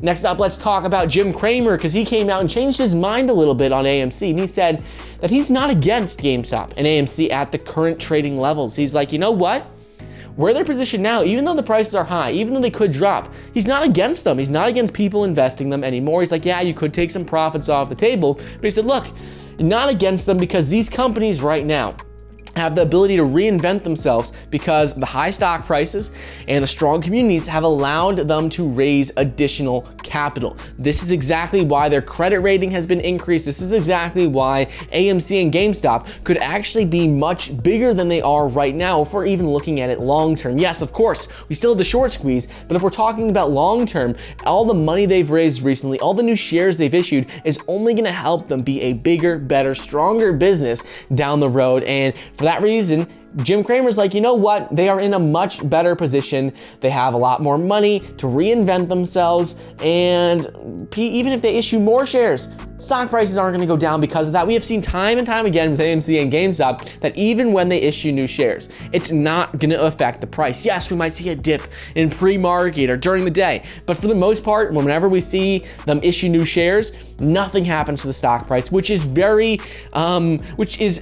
Next up, let's talk about Jim Cramer, because he came out and changed his mind a little bit on AMC, and he said that he's not against GameStop and AMC at the current trading levels. He's like, you know what? Where they're positioned now, even though the prices are high, even though they could drop, he's not against them. He's not against people investing them anymore. He's like, yeah, you could take some profits off the table, but he said, look, not against them, because these companies right now have the ability to reinvent themselves, because the high stock prices and the strong communities have allowed them to raise additional capital. This is exactly why their credit rating has been increased. This is exactly why AMC and GameStop could actually be much bigger than they are right now if we're even looking at it long term. Yes, of course, we still have the short squeeze, but if we're talking about long term, all the money they've raised recently, all the new shares they've issued is only going to help them be a bigger, better, stronger business down the road. And for that reason, Jim Cramer's like, you know what? They are in a much better position. They have a lot more money to reinvent themselves, and even if they issue more shares, stock prices aren't going to go down because of that. We have seen time and time again with AMC and GameStop that even when they issue new shares, it's not going to affect the price. Yes, we might see a dip in pre-market or during the day, but for the most part, whenever we see them issue new shares, nothing happens to the stock price, which is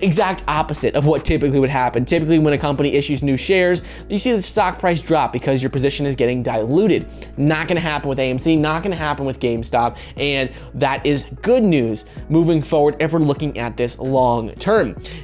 exact opposite of what typically would happen. Typically, when a company issues new shares, you see the stock price drop because your position is getting diluted. Not going to happen with AMC, not going to happen with GameStop, and that is good news moving forward if we're looking at this long term.